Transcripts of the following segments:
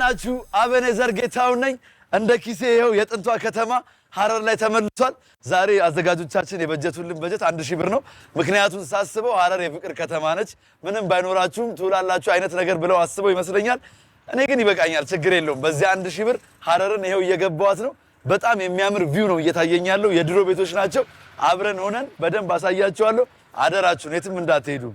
እንደምናችሁ አበኔዘር ጌታው ነኝ እንደ ኪሴ ይኸው የጥንቷ ከተማ ሐረር ላይ ተመልሷል ዛሬ አዘጋጆቻችን የበጀቱልን በጀት 1000 ብር ነው ምክንያቱም ሳስበው ሐረር የፍቅር ከተማ ነች ምንም ባይኖራችሁም ትውላላችሁ አይነት ነገር ብለው አስበው ይመስለኛል እኔ ግን ይበቃኛል ችግር የለውም በዚህ 1000 ብር ሐረርን ይኸው እየገባዋት ነው በጣም የሚያምር ቪው ነው እየታየኝ ያለው የድሮ ቤቶች ናቸው አብረን ሆነን በደንብ አሳያችኋለሁ አደራችሁን የትም እንዳትሄዱ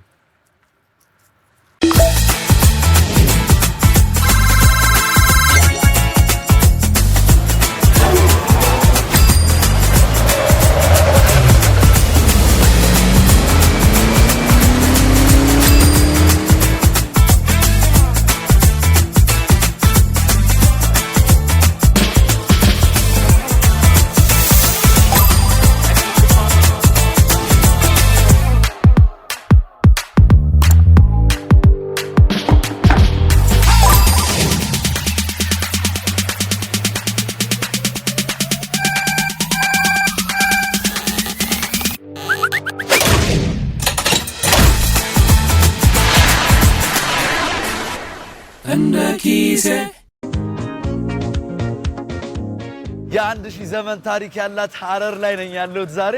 የ1000 ዘመን ታሪክ ያላት ሐረር ላይ ነኝ ያለሁት ዛሬ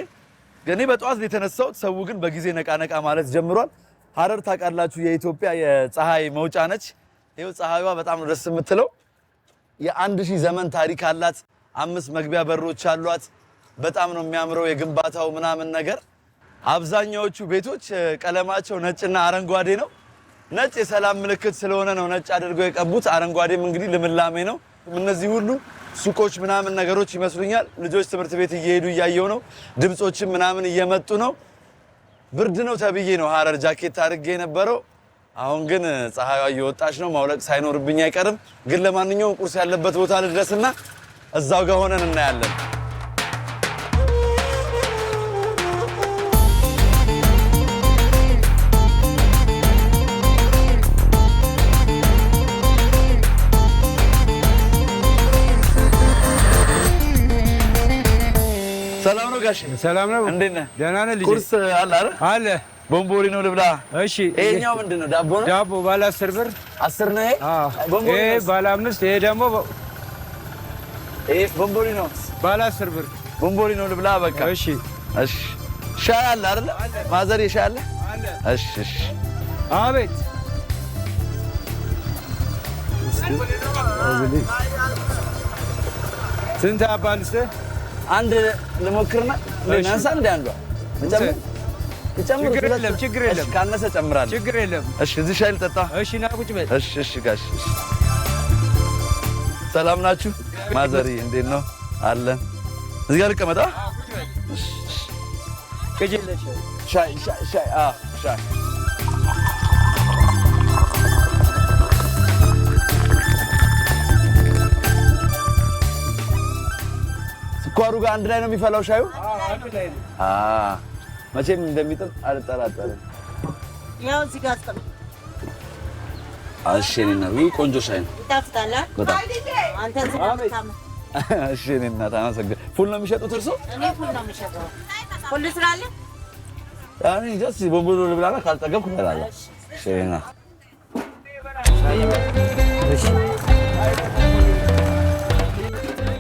ገኔ በጧት የተነሳሁት ሰው ግን በጊዜ ነቃነቃ ማለት ጀምሯል ሐረር ታውቃላችሁ የኢትዮጵያ የፀሐይ መውጫ ነች ይኸው ፀሐይዋ በጣም ደስ የምትለው የ1000 ዘመን ታሪክ አላት 5 መግቢያ በሮች አሏት በጣም ነው የሚያምረው የግንባታው ምናምን ነገር አብዛኛዎቹ ቤቶች ቀለማቸው ነጭና አረንጓዴ ነው ነጭ የሰላም ምልክት ስለሆነ ነው ነጭ አድርገው የቀቡት አረንጓዴም እንግዲህ ልምላሜ ነው እነዚህ ሁሉ ሱቆች ምናምን ነገሮች ይመስሉኛል ልጆች ትምህርት ቤት እየሄዱ ያያየው ነው ድምጾችም ምናምን እየመጡ ነው ብርድ ነው ተብዬ ነው ሐረር ጃኬት አድርጌ ነበረው አሁን ግን ፀሐይዋ እየወጣች ነው ማውለቅ ሳይኖርብኝ አይቀርም ግን ለማንኛውም ቁርስ ያለበት ቦታ ልድረስና እዛው ጋር ሆነን እናያለን ሰላም ነው ጋሽ ሰላም ነው እንዴት ነህ ደህና ነህ ልጅ ቁርስ አለ አይደል አለ ቦምቦሊኖ ልብላ እሺ ይሄኛው ምንድነው ዳቦ ነው ዳቦ ባለ 10 ብር 10 ነው ይሄ ባለ 5 ይሄ ደግሞ ቦምቦሊኖ ባለ 10 ብር ቦምቦሊኖ ልብላ በቃ እሺ እሺ ሻይ አለ አይደል ማዘር ሻይ አለ እሺ እሺ አቤት ስንት አባልስ አንድ ልሞክርና ለናንሳ እንደ አንዷ ችግር የለም ካነሰ ጨምራለሁ ችግር የለም እሺ እዚህ ሻይ ልጠጣ እሺ ና ቁጭ በል እሺ እሺ ጋሽ ሰላም ናችሁ ማዘሪ እንዴት ነው አለን እዚህ ጋር ልቀመጣ እሺ ከጀለሽ ሻይ ሻይ ስኳሩ ጋር አንድ ላይ ነው የሚፈላው ሻዩ? አንድ ላይ ነው። መቼም እንደሚጥም አልጠራጠርም። ያው እዚህ ጋር አስቀምጥ። እሺ ነው ይሄ ቆንጆ ሻይ ነው። ይጣፍጣል። አንተ ዝም እሺ እኔና ታናሰገ ፉል ነው የሚሸጡት እርሶ? እኔ ፉል ነው የሚሸጠው። ፉል ስራለ? ያኔ ጀስት ቦምቦሎ ልብላና ካልጠገብኩ እላለሁ። እሺ ና እሺ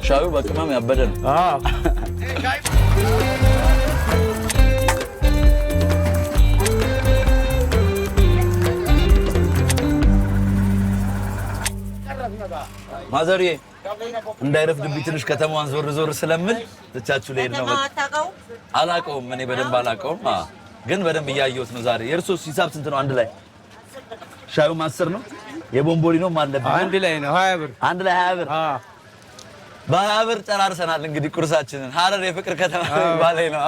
ሻዩ በቅመም ያበደ ነው። ማዘርዬ እንዳይረፍድብኝ ትንሽ ከተማዋን ዞር ዞር ስለምን ትቻችሁ ልሄድ ነው። አላውቀውም እኔ በደንብ አላውቀውም፣ ግን በደንብ እያየሁት ነው ዛሬ። የእርሶስ ሂሳብ ስንት ነው አንድ ላይ? ሻዩም 10 ነው፣ የቦምቦሊኖም አለብኝ አንድ ላይ ነው 20 ብር። አንድ ላይ 20 ብር። በ20 ብር ጨራርሰናል እንግዲህ ቁርሳችንን። ሐረር የፍቅር ከተማ ባለኝ ነው።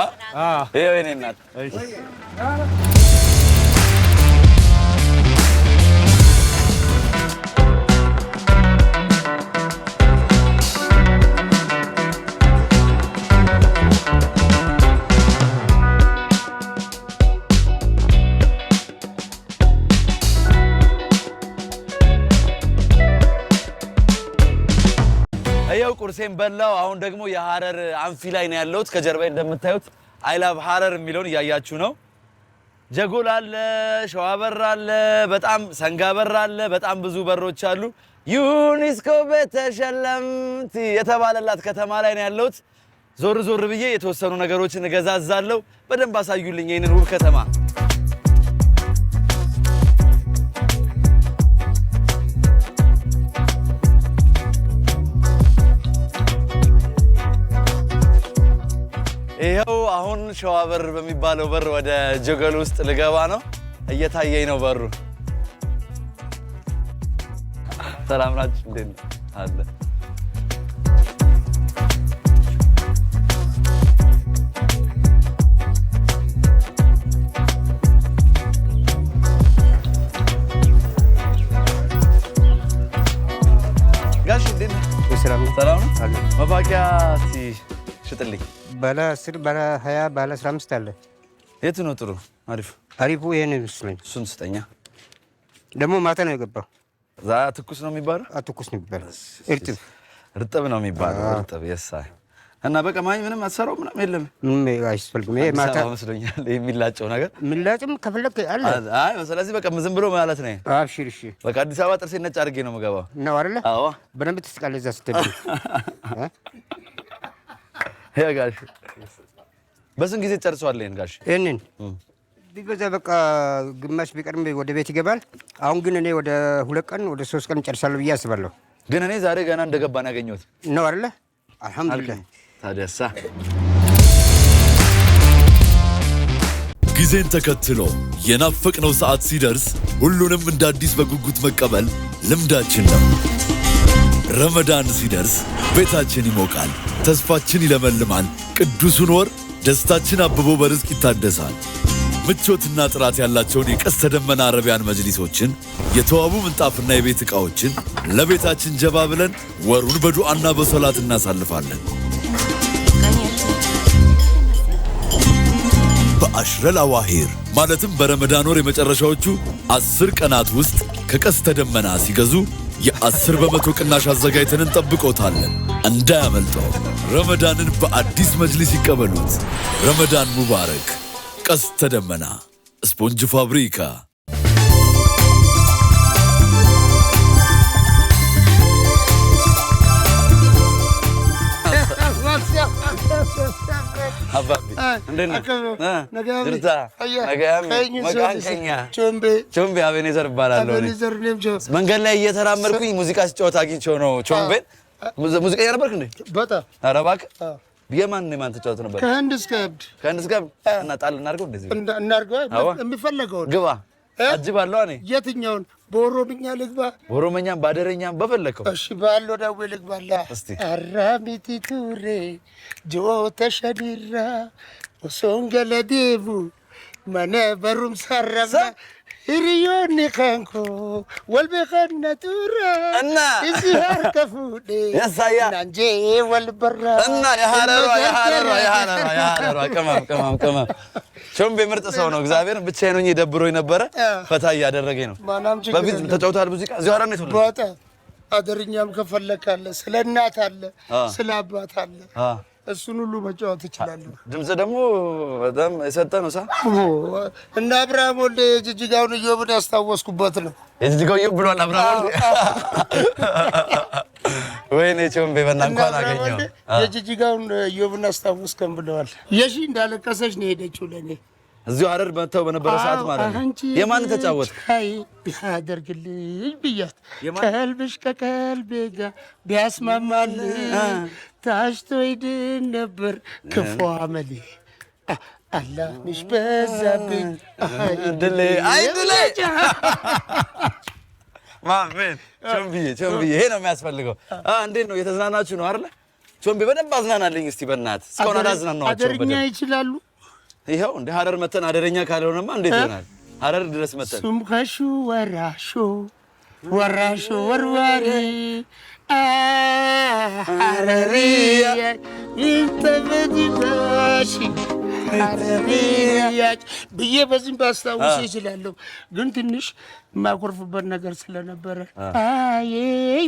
ይኸው የእኔ እናት ይኸው ቁርሴን በላው። አሁን ደግሞ የሐረር አንፊ ላይ ነው ያለሁት። ከጀርባዬ እንደምታዩት አይ ላቭ ሐረር የሚለውን እያያችሁ ነው። ጀጎል አለ፣ ሸዋበር አለ፣ በጣም ሰንጋበር አለ፣ በጣም ብዙ በሮች አሉ። ዩኒስኮ በተሸለምት የተባለላት ከተማ ላይ ነው ያለሁት። ዞር ዞር ብዬ የተወሰኑ ነገሮችን እገዛዛለሁ። በደንብ አሳዩልኝ ይሄንን ውብ ከተማ። ይሄው አሁን ሸዋበር በሚባለው በር ወደ ጀጎል ውስጥ ልገባ ነው። እየታየኝ ነው በሩ። ሰላም ናችሁ? እንዴት ነው አለ ጋሽ እንዴት ነው? ሰላም ነው። መፋቂያ ሽጥልኝ። ባለ 10 ባለ 20 ባለ 15 አለ። የቱ ነው ጥሩ? አሪፉ ይሄን ይመስለኝ። እሱን ስጠኛ። ደግሞ ማታ ነው የገባው። ዛ ትኩስ ነው የሚባለው? ትኩስ ነው የሚባለው። እርጥብ ነው የሚባለው። እርጥብ የሳይ እና በቃ ምንም አትሰራው ምንም የለም። ምንም አይስፈልግም። ይሄ ማታ መስሎኛል የሚላጨው ነገር ምላጭም ከፈለክ አለ። አይ ስለዚህ በቃ ዝም ብሎ ማለት ነው። አብሽር። እሺ በቃ አዲስ አበባ ጥርሴን ነጭ አድርጌ ነው የምገባው ነው አይደለ? አዎ በደንብ ትስቃለህ እዛ ስትል። ያ ጋሽ በስንት ጊዜ ጨርሰዋል ይሄን ጋሽ? ይሄንን ቢበዛ በቃ ግማሽ ቢቀርም ወደ ቤት ይገባል። አሁን ግን እኔ ወደ 2 ቀን ወደ 3 ቀን ጨርሳለሁ ብዬ አስባለሁ። ግን እኔ ዛሬ ገና እንደገባን ያገኘሁት ነው አይደለ? አልሐምዱሊላህ። ታዲያሳ ጊዜን ተከትሎ የናፈቅነው ሰዓት ሲደርስ ሁሉንም እንደ አዲስ በጉጉት መቀበል ልምዳችን ነው። ረመዳን ሲደርስ ቤታችን ይሞቃል፣ ተስፋችን ይለመልማል። ቅዱሱን ወር ደስታችን አብቦ በርዝቅ ይታደሳል። ምቾትና ጥራት ያላቸውን የቀስተ ደመና አረቢያን መጅሊሶችን፣ የተዋቡ ምንጣፍና የቤት ዕቃዎችን ለቤታችን ጀባ ብለን ወሩን በዱዓና በሶላት እናሳልፋለን። በአሽረል አዋሂር ማለትም በረመዳን ወር የመጨረሻዎቹ 10 ቀናት ውስጥ ከቀስተ ደመና ሲገዙ የ10 በመቶ ቅናሽ አዘጋጅተን እንጠብቆታለን። እንዳያመልጠው። ረመዳንን በአዲስ መጅሊስ ይቀበሉት። ረመዳን ሙባረክ። ቀስተ ደመና ስፖንጅ ፋብሪካ። አባቢ እንዴት ነው? ድርታ ነጋያሚ መቃንቀኛ ቾምቤ አቤኔዘር እባላለሁ። መንገድ ላይ እየተራመድኩኝ ሙዚቃ ሲጫወት አግኝቼው ነው ቾምቤን። ሙዚቀኛ ነበርክ እንዴ? በጣም ኧረ እባክህ። የማን ተጫወት ነበር? ከህንድ እስከ እብድ እና ጣል እናድርገው። እንደዚህ እናድርገው። የሚፈለገውን ግባ። አጅባለሁ። እኔ የትኛውን? በኦሮምኛ ልግባ? በኦሮምኛም ባደረኛም በፈለከው። እሺ ባለው ዳዌ ልግባላ። እስቲ አራሚቲ ቱሬ ጆተ ሸዲራ ኦሶንገለ ዴቡ መነ በሩም ሰረባ ሂሪዮኒ ከንኮ ወልቤ ከነቱራ እና እዚህ አርከፉዴ ያሳያ ናንጄ ወልበራ እና የሐረሯ ቅመም ቾምቤ ምርጥ ሰው ነው። እግዚአብሔር ብቻዬን ሆኜ ደብሮኝ ነበረ። ፈታ እያደረገኝ ነው። በፊት ተጫውተሃል ሙዚቃ? እዚሁ ሐረር ነው የተወለድኩት። በጣም አደርኛም ከፈለካለ ስለ እናት አለ ስለ አባት አለ እሱን ሁሉ መጫወት እችላለሁ። ድምጽ ደግሞ በጣም የሰጠ ነው። እና አብርሃም ወልዴ የጅጅጋውን ኢዮብን ያስታወስኩበት ነው። የጅጅጋው ኢዮብ ብሏል አብርሃም ወልዴ። ወይኔ ቾምቤ በእናትህ እንኳን አገኘሁ። የጅጅጋውን ኢዮብን አስታወስከን ብለዋል። የሺ እንዳለቀሰች ነው ሄደችው ለኔ እዚሁ ሐረር መተው በነበረ ሰዓት ማለት ነው። የማን ተጫወት? አይ ቢያደርግልኝ ብያት ቀልብሽ ከቀልቤ ጋር ቢያስማማልኝ ታሽቶ ይድን ነበር ክፉ አመሌ። አላህንሽ በዛብኝ ድሌ ማሜን ቾምብዬ ይሄ ነው የሚያስፈልገው። እንዴት ነው የተዝናናችሁ ነው አይደለ? ቾምቤ በደንብ አዝናናልኝ እስቲ በእናትህ። እስካሁን አላዝናናኋቸው። አደርኛ ይችላሉ። ይኸው እንደ ሐረር መተን አደረኛ ካልሆነማ እንዴት ይሆናል? ሐረር ድረስ መተን ሱምካሹ ወራሾ ወርዋሪ ሐረሪ ይተበጅታሽ ሐረሪ ብዬ በዚህም ባስታውስ ይችላለሁ። ግን ትንሽ የማኮርፍበት ነገር ስለነበረ አይ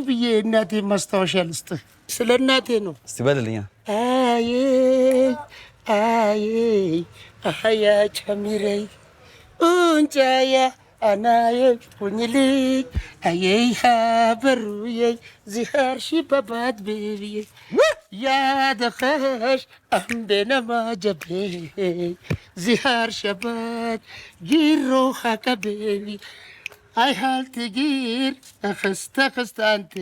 ብዬ እናቴ ማስታወሻ ልስጥህ። ስለ እናቴ ነው። እስቲ በልልኛ። አይ አያ ቸሚረይ ኡንጫያ አናዬ ሁኝልኝ አየይሃ በሩዬ ዚሃርሺ በባት ቤቢዬ ያደኸሽ አምቤነማ ጀቤ ዚሃር ሸባት ጊሮ ሀከ ቤቢ አይሃልት ጊር ተኸስታንቴ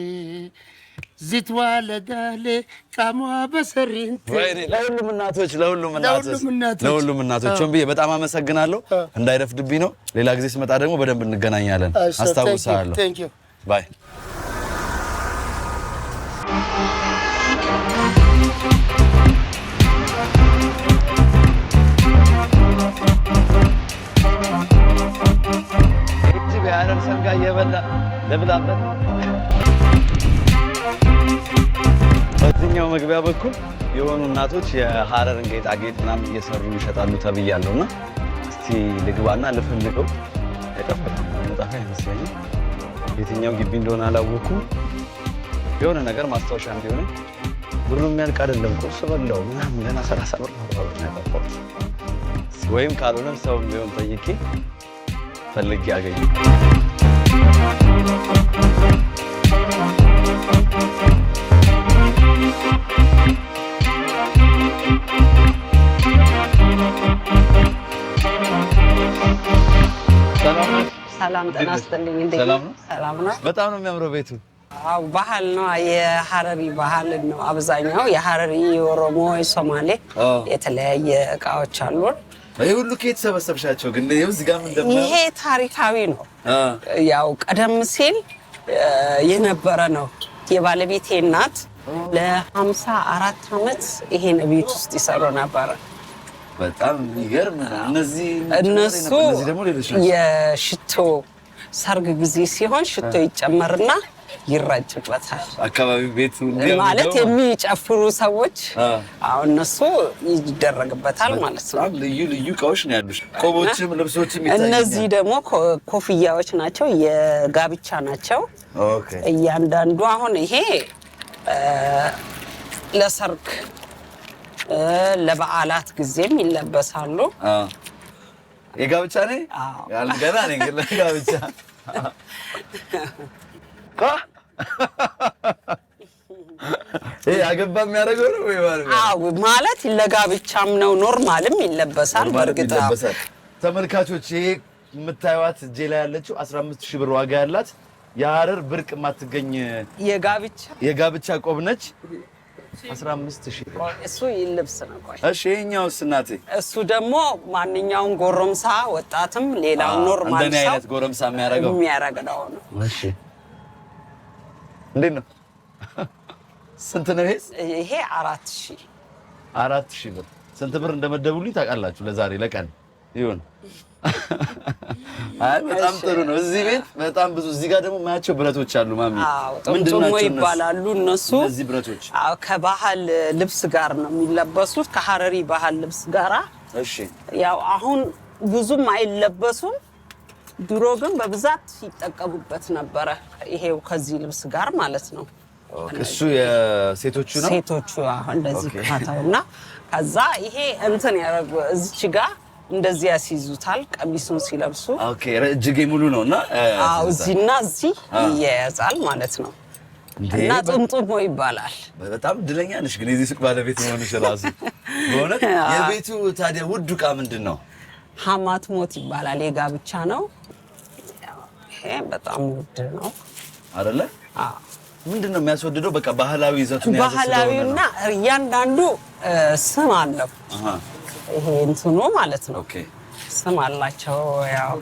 ዝትዋለዳሌ ቃሟ በሰሪንቴ ወይኔ ለሁሉም እናቶች ቾምብዬ በጣም አመሰግናለሁ። እንዳይረፍድብኝ ነው። ሌላ ጊዜ ስመጣ ደግሞ በደንብ እንገናኛለን። አስታውሳለሁ። ባይ የሀረር ሰንጋ እየበላ ለብላበት በዚህኛው መግቢያ በኩል የሆኑ እናቶች የሀረርን ጌጣጌጥ ምናምን እየሰሩ ይሸጣሉ ተብያለሁና እስቲ ልግባና ልፈልገው። የጠፋኝ መጣፋ አይመስለኝም። የትኛው ግቢ እንደሆነ አላወኩም። የሆነ ነገር ማስታወሻ እንዲሆነ ብሩ የሚያልቅ አይደለም። ቁርስ በላው ምናምን ገና 30 ብር ነው ያጠፋው። ወይም ካልሆነም ሰው ቢሆን ጠይቄ ፈልጌ ያገኘ ሰላም ጤና ይስጥልኝ። እንዴ ሰላም ነው። በጣም ነው የሚያምረው ቤቱ። አው ባህል ነው፣ የሀረሪ ባህል ነው። አብዛኛው የሀረሪ፣ የኦሮሞ፣ የሶማሌ የተለያየ እቃዎች አሉ። ይሄ ሁሉ ከየት ሰበሰብሻቸው ግን? እዚህ ጋር ምን ደምነው? ይሄ ታሪካዊ ነው። ያው ቀደም ሲል የነበረ ነው። የባለቤቴ እናት ለ54 ዓመት ይሄን ቤት ውስጥ ይሰሩ ነበር። በጣም ይገርም። እነሱ የሽቶ ሰርግ ጊዜ ሲሆን ሽቶ ይጨመርና ይረጭበታል። አካባቢ ቤቱ ማለት የሚጨፍሩ ሰዎች አሁን እነሱ ይደረግበታል ማለት ነው። ልዩ ልዩ እቃዎች ነው ያሉሽ። ቆቦችም ልብሶችም ይታያሉ። እነዚህ ደግሞ ኮፍያዎች ናቸው፣ የጋብቻ ናቸው። ኦኬ። እያንዳንዱ አሁን ይሄ ለሰርግ ለበዓላት ጊዜም ይለበሳሉ። የጋብቻ ነኝ ያልገና ነኝ ግን ለጋብቻ አገባ የሚያደርገው ነው ወይ ማለት ነው? አዎ ማለት ለጋብቻም ነው፣ ኖርማልም ይለበሳል። በርግጥ ተመልካቾች ይሄ የምታዩት እጄ ላይ ያለችው 15000 ብር ዋጋ ያላት የሀረር ብርቅ የማትገኝ የጋብቻ ቆብ ነች። 15000 እሱ ይልብስ ነው። ቆይ እሺ፣ ይሄኛውስ እናቴ? እሱ ደግሞ ማንኛውም ጎረምሳ ወጣትም ሌላው ኖርማል ሰው እንደኔ አይነት ጎረምሳ የሚያረጋው ነው። እሺ፣ እንዴት ነው? ስንት ነው ይሄ? 4000 ብር። ስንት ብር እንደመደቡልኝ ታውቃላችሁ? ለዛሬ ለቀን ይሁን። አይ በጣም ጥሩ ነው። እዚህ ቤት በጣም ብዙ። እዚህ ጋር ደግሞ ማያቸው ብረቶች አሉ ማሚ። ምንድነው ይባላሉ እነሱ? እነዚህ ብረቶች ከባህል ልብስ ጋር ነው የሚለበሱት፣ ከሀረሪ ባህል ልብስ ጋራ። እሺ። ያው አሁን ብዙም አይለበሱም፣ ድሮ ግን በብዛት ይጠቀሙበት ነበረ። ይሄው ከዚህ ልብስ ጋር ማለት ነው። እሱ የሴቶቹ ነው። ሴቶቹ እንደዚህ ካታውና ከዛ ይሄ እንትን ያረጉ እዚች ጋር እንደዚህ ያስይዙታል ቀሚሱን ሲለብሱ። ኦኬ። እጅጌ ሙሉ ነውና አው እዚህና እዚህ ይያያዛል ማለት ነው። እና ጥምጥሞ ይባላል። በጣም እድለኛ ነሽ ግን የዚህ ሱቅ ባለቤት መሆንሽ ራሱ በእውነት። የቤቱ ታዲያ ውዱ ዕቃ ምንድን ነው? ሀማት ሞት ይባላል። የጋብቻ ነው። ይሄ በጣም ውድ ነው አይደለ? አዎ። ምንድነው የሚያስወድደው? በቃ ባህላዊ ይዘቱን ያዘ። ባህላዊና እያንዳንዱ ስም አለው። ይሄ እንትኑ ማለት ነው። ኦኬ። ስም አላቸው። ያው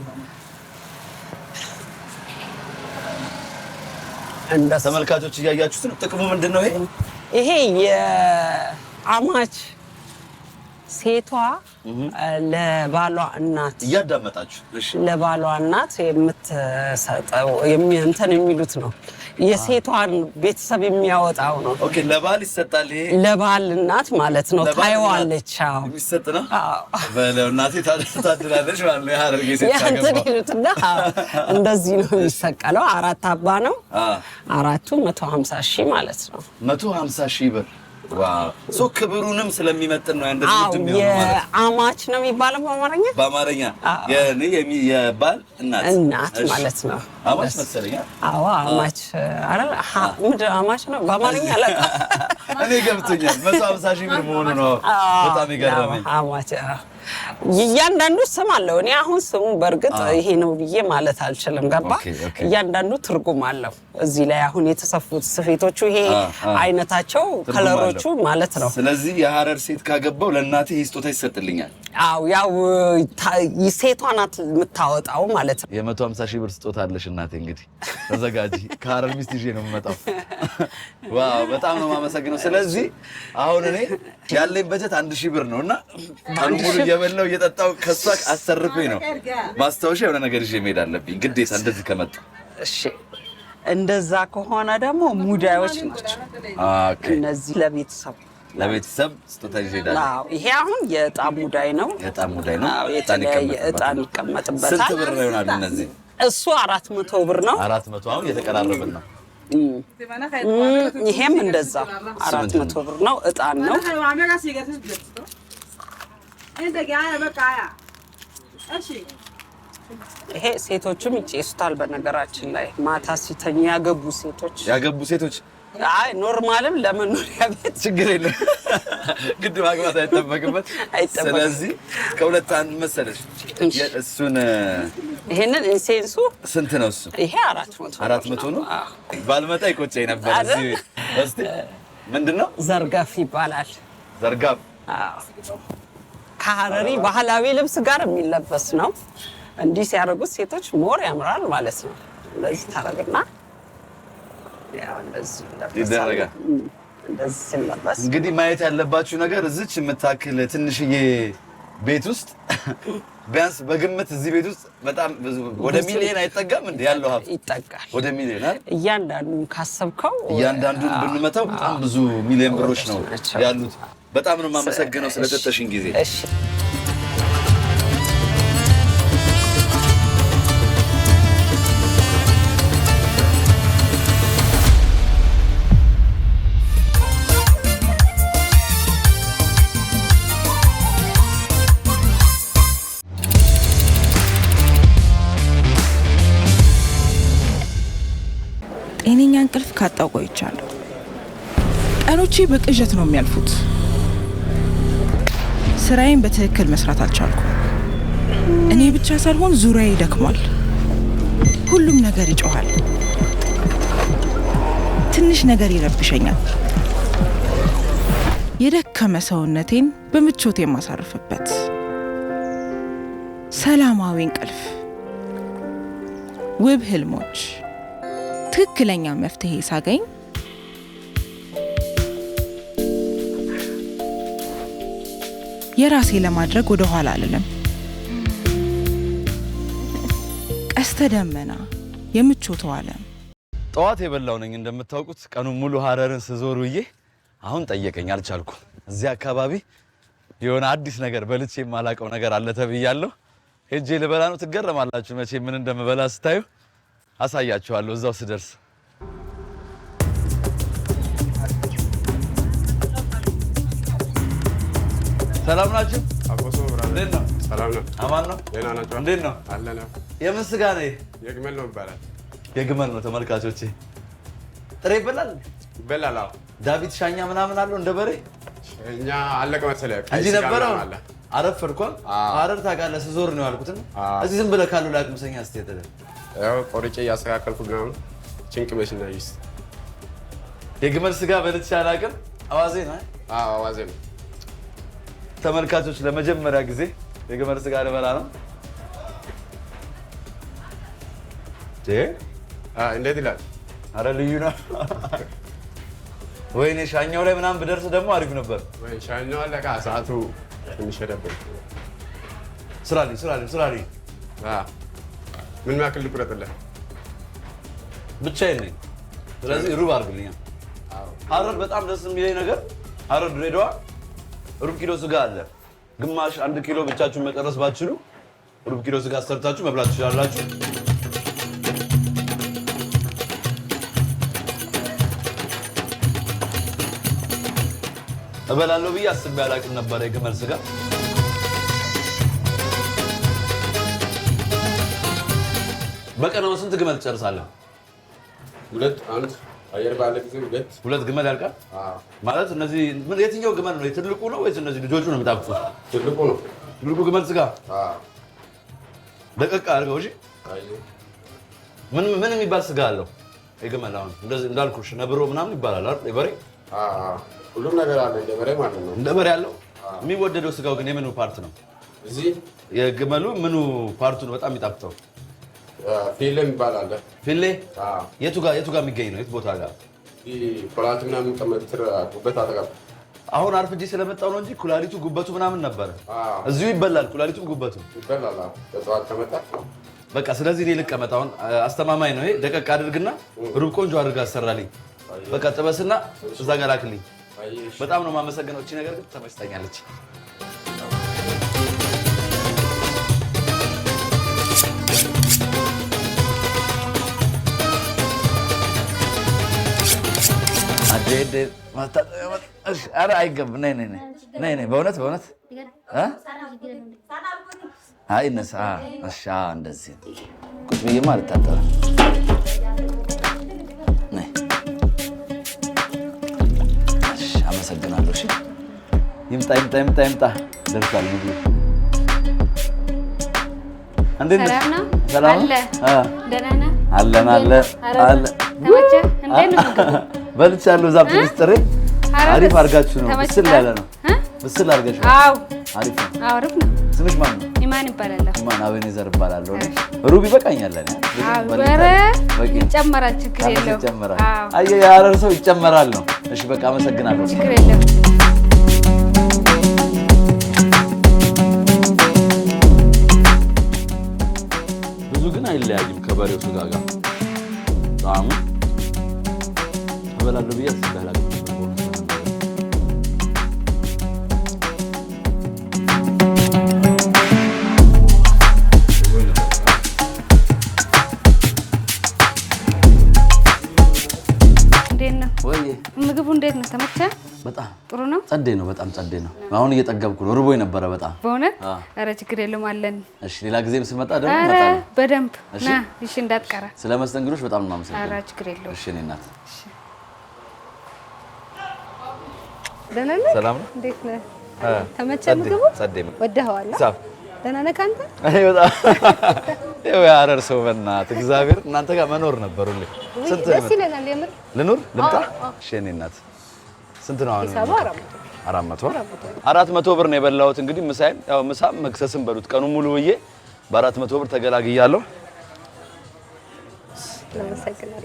እንደ ተመልካቾች እያያችሁት ነው። ጥቅሙ ምንድነው? ይሄ የአማች ሴቷ ለባሏ እናት እያዳመጣችሁ እሺ፣ ለባሏ እናት የምትሰጠው እንትን የሚሉት ነው። የሴቷን ቤተሰብ የሚያወጣው ነው። ኦኬ። ለባል ይሰጣል። ይሄ ለባል እናት ማለት ነው። ታይዋለች። አዎ የሚሰጥ ነው። በለውናቴ ታድላለች ማለት ነው። የሀረር ጌሴት ያንተን ይሉትና እንደዚህ ነው የሚሰቀለው። 4 አባ ነው። 4ቱ 150,000 ማለት ነው። 150,000 ብር ዋው ሶ ክብሩንም ስለሚመጥን ነው እንደዚህ አዎ ድም ያለው ማለት የአማች ነው የሚባለው በአማርኛ በአማርኛ የባል እናት ማለት ነው አማች መሰለኝ አዎ አማች አይደል ምንድን አማች ነው በአማርኛ አለቃ እኔ ገብቶኛል 150 ሺህ ብር መሆኑ ነው በጣም ይገርመኝ አማች እያንዳንዱ ስም አለው እኔ አሁን ስሙ በእርግጥ ይሄ ነው ብዬ ማለት አልችልም ገባ እያንዳንዱ ትርጉም አለው እዚህ ላይ አሁን የተሰፉት ስፌቶቹ ይሄ አይነታቸው ከለሮቹ ማለት ነው ስለዚህ የሐረር ሴት ካገባው ለእናቴ ስጦታ ይሰጥልኛል አው ያው ሴቷ ናት የምታወጣው ማለት ነው የ150 ሺህ ብር ስጦታ አለሽ እናቴ እንግዲህ ተዘጋጂ ከሐረር ሚስት ይዤ ነው የምመጣው ዋው በጣም ነው የማመሰግነው ስለዚህ አሁን እኔ ያለኝ በጀት 1000 ብር ነውና ቀኑ ሙሉ እየበላው እየጠጣው ከሷ አሰርፈኝ ነው ማስታወሻ የሆነ ነገር ይዤ መሄድ አለብኝ ግዴታ እንደዚህ ከመጣ እሺ እንደዛ ከሆነ ደግሞ ሙዳዮች ናቸው ኦኬ እነዚህ ለቤተሰብ ስጦታ ይዤ ሄዳለሁ አዎ ይሄ አሁን የዕጣን ሙዳይ ነው ዕጣን ይቀመጥበታል ስንት ብር ነው ይሆናል እነዚህ እሱ 400 ብር ነው 400 አሁን የተቀራረብን ነው ይሄም እንደዛ 400 ብር ነው ዕጣን ነው ይሄ ሴቶችም ይጨሱታል በነገራችን ላይ ማታ ሲተኙ ያገቡ ሴቶች አይ ኖርማልም ለመኖሪያ ቤት ችግር የለም ግድ ማግባት አይጠበቅበት ስለዚህ ከሁለት አንድ መሰለሽ እሱን ይሄንን ኢንሴንሱ ስንት ነው እሱ ይሄ 400 ነው ባልመጣ ይቆጨኝ ነበር እዚህ እስቲ ምንድነው ዘርጋፍ ይባላል ዘርጋፍ ከሐረሪ ባህላዊ ልብስ ጋር የሚለበስ ነው እንዲህ ሲያደርጉት ሴቶች ሞር ያምራል ማለት ነው ለዚህ ታረግና ያው እንደዚህ ይደረጋል እንደዚህ ሲለበስ እንግዲህ ማየት ያለባችሁ ነገር እዚች የምታክል ትንሽዬ ቤት ውስጥ ቢያንስ በግምት እዚህ ቤት ውስጥ በጣም ወደ ሚሊዮን አይጠጋም እንዴ ያለው ሀብት ይጠጋል ወደ ሚሊዮን አይደል እያንዳንዱን ካሰብከው እያንዳንዱን ብንመታው በጣም ብዙ ሚሊዮን ብሮች ነው ያሉት በጣም ነው የማመሰግነው ስለተጠሽን ጊዜ እሺ ጤነኛ እንቅልፍ ካጣው ቆይቻለሁ ቀኖቼ በቅዠት ነው የሚያልፉት ስራዬን በትክክል መስራት አልቻልኩም እኔ ብቻ ሳልሆን ዙሪያዬ ደክሟል ሁሉም ነገር ይጮሃል ትንሽ ነገር ይረብሸኛል የደከመ ሰውነቴን በምቾት የማሳርፍበት ሰላማዊ እንቅልፍ ውብ ህልሞች ትክክለኛ መፍትሄ ሳገኝ የራሴ ለማድረግ ወደ ኋላ አልልም ቀስተ ደመና የምቾት ዓለም ጠዋት የበላው ነኝ እንደምታውቁት ቀኑን ሙሉ ሐረርን ስዞር ውዬ አሁን ጠየቀኝ አልቻልኩም እዚህ አካባቢ የሆነ አዲስ ነገር በልቼ የማላቀው ነገር አለ ተብያለሁ ሄጄ ልበላ ነው ትገረማላችሁ መቼ ምን እንደምበላ ስታዩ አሳያችኋለሁ እዛው ስደርስ ሰላም ናችሁ አቆሶ ብራዘር እንዴት ነው ሰላም ነው አማን ነው ደህና ናችሁ እንዴት ነው አለና የምን ስጋ ነው የግመል ነው ይባላል የግመል ነው ተመልካቾቼ ጥሬ ይበላል ይበላል ዳዊት ሻኛ ምናምን አለው እንደ በሬ እኛ አለቀ መሰለህ እዚህ ነበረው አረፈርኳል ሐረር ታውቃለህ ስዞር ነው ያልኩት እዚህ ዝም ብለህ ካሉ ላይ አቅምሰኛ አስተያየት ያው ቆርጬ እያስተካከልኩ ነው ጭንቅ መሽና ይስ የግመል ስጋ በልቼ አላውቅም አዋዜ ነው አዋዜ ነው ተመልካቾች ለመጀመሪያ ጊዜ የግመል ስጋ ልበላ ነው እንዴት ይላል አረ ልዩ ነው ወይኔ ሻኛው ላይ ምናምን ብደርስ ደግሞ አሪፍ ነበር ወይ ሻኛው አለቃ ሰዓቱ ትንሽ ደበል ስራልኝ ምን ያክል ልቁረጥልህ ብቻዬን ነኝ ስለዚህ ሩብ አድርግልኛ ሐረር በጣም ደስ የሚለኝ ነገር ሐረር ድሬዳዋ ሩብ ኪሎ ስጋ አለ ግማሽ 1 ኪሎ ብቻችሁን መጨረስ ባትችሉ ሩብ ኪሎ ስጋ ሰርታችሁ መብላት ትችላላችሁ እበላለሁ ብዬ አስቤ አላውቅም ነበር የግመል ስጋ። በቀን ነው ስንት ግመል ትጨርሳለህ? ሁለት አንድ አየር ባለ ጊዜ ሁለት ግመል ያልቃል? ማለት እነዚህ የትኛው ግመል ነው? ትልቁ ነው ወይስ እነዚህ ልጆቹ ነው የምታውቁት? ትልቁ ነው። ትልቁ ግመል ስጋ ደቀቅ አድርገው። እሺ ምን የሚባል ስጋ አለው የግመል? አሁን እንደዚህ እንዳልኩሽ ነብሮ ምናምን ይባላል አይደል? የበሬ ሁሉም ነገር አለ እንደ በሬ ማለት ነው። እንደ በሬ ያለው የሚወደደው ስጋው ግን የምኑ ፓርት ነው? እዚህ የግመሉ ምኑ ፓርቱ ነው በጣም የሚጣፍጠው? ፊሌ የሚባል አለ። ፊሌ የቱ ጋር የሚገኝ ነው? የት ቦታ ጋር? ኩላሊትና የሚቀመጥር ጉበት አጠገብ። አሁን አርፍጄ ስለመጣው ነው እንጂ ኩላሊቱ ጉበቱ ምናምን ነበረ። እዚሁ ይበላል ኩላሊቱም ጉበቱ ይበላል። በጠዋት ከመጣ በቃ ስለዚህ እኔ ልቀመጥ። አሁን አስተማማኝ ነው ይሄ። ደቀቅ አድርግና ሩብ ቆንጆ አድርጋ አሰራልኝ። በቃ ጥበስና እዛ ጋር ላክልኝ። በጣም ነው የማመሰግነው። እቺ ነገር ግን ተመችታኛለች። አዴ ኧረ አይገባም። ነይ በእውነት አይ እነሳ። እሺ እንደዚህ ቁጭ ብዬማ አልታጠብም። ነይ እሺ አመሰግናለሁ። እሺ ይምጣ ደርሷል። እንዴት ነህ? ሰላም አለ። ደህና ነህ? አለ ተመቸህ? እንዴት ነው? በልቻለሁ። እዛ ምስጥሬ አሪፍ አድርጋችሁ ነው። ብስል ያለ ነው። ብስል አድርጋችሁ። አዎ አሪፍ ነው። አዎ አሪፍ ነው። ስምሽ ማን ነው? ኢማን ይባላል። ኢማን አቤኔዘር እባላለሁ። ሩብ ይበቃኛል። ይጨመራል። ችግር የለውም። ይጨመራል። አየህ የሀረር ሰው ይጨመራል ነው። እሺ በቃ አመሰግናለሁ። ችግር የለውም። ብዙ ግን አይለያይም ከበሬው ስጋ ጋር ጣዕሙ። እበላለሁ ብዬ አስቤ አላውቅም። ምግቡ እንዴት ነው? ተመቸህ? በጣም ጥሩ ነው። ጸዴ ነው። በጣም ጸዴ ነው። አሁን እየጠገብኩ ነው። ርቦኝ ነበረ በጣም በእውነት። ኧረ ችግር የለውም አለን። እሺ ሌላ ጊዜም ስመጣ ደግሞ እመጣለሁ። በደንብ ና። እሺ እንዳትቀራ። ስለ መስተንግዶሽ በጣም ነው የማመሰግነው። ኧረ ችግር የለውም። እሺ እኔ እናት ደህና ነህ? ሰላም ነው። እንዴት ነህ? ተመቸህ ምግቡ? ጸዴ ነው። ወደኸዋል? ደህና ነህ አንተ? አይ በጣም ይኸው የሀረር ሰው በእናትህ እግዚአብሔር እናንተ ጋር መኖር ነበሩልኝ። ስንት ደስ ይለናል የምር። ልኑር ልምጣ? እሺ እኔ እናት ስንት ነው አሁን? 400 ብር ነው የበላሁት። እንግዲህ ምሳዬን ያው ምሳም መክሰስም በሉት ቀኑን ሙሉ ብዬ በ400 ብር ተገላግያለሁ።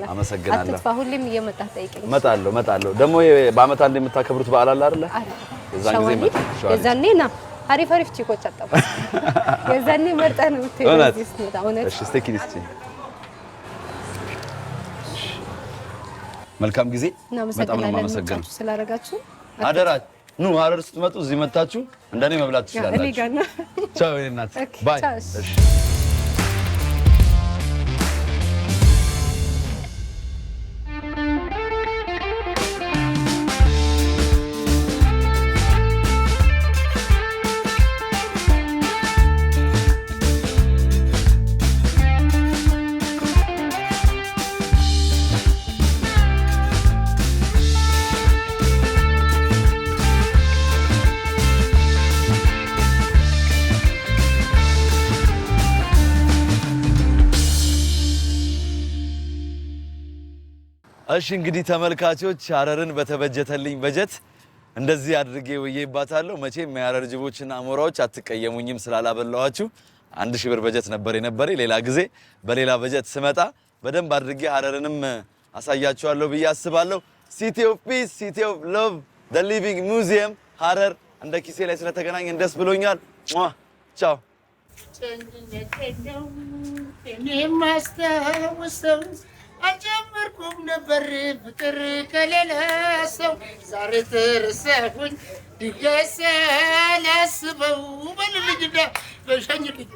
አመሰግናለሁ። አትጥፋ። ሁሌም እየመጣህ ጠይቀኝ። እመጣለሁ። ደግሞ በአመት አንድ የምታከብሩት በዓል አለ አይደለ? የዛን ጊዜ የዛኔ ና አሪፍ ቺኮች አጣጣ የዛኔ መርጠህ ነው የምትሄደው። እሺ እስኪ እስኪ መልካም ጊዜ። በጣም ነው የማመሰግነው ስላደረጋችሁ። አደራ ኑ ሀረር ስትመጡ እዚህ መታችሁ እንደኔ መብላት ትችላላችሁ። ቻው እናት ባይ። እሺ እሺ እንግዲህ ተመልካቾች ሀረርን በተበጀተልኝ በጀት እንደዚህ አድርጌ ወዬባታለሁ። መቼም የሀረር ጅቦችና አሞራዎች አትቀየሙኝም ስላላበላኋችሁ። 1000 ብር በጀት ነበር የነበረኝ። ሌላ ጊዜ በሌላ በጀት ስመጣ በደንብ አድርጌ ሀረርንም አሳያችኋለሁ ብዬ አስባለሁ። ሲቲ ኦፍ ፒስ፣ ሲቲ ኦፍ ሎቭ፣ ዘ ሊቪንግ ሙዚየም ሀረር እንደ ኪሴ ላይ ስለተገናኘን ደስ ብሎኛል። ቻው። አልጀመርኩም ነበር ፍቅር ከሌላ ሰው ዛሬ ተረሳሁኝ ድንገት ሳላስበው በልልኝና በሸኝልኝ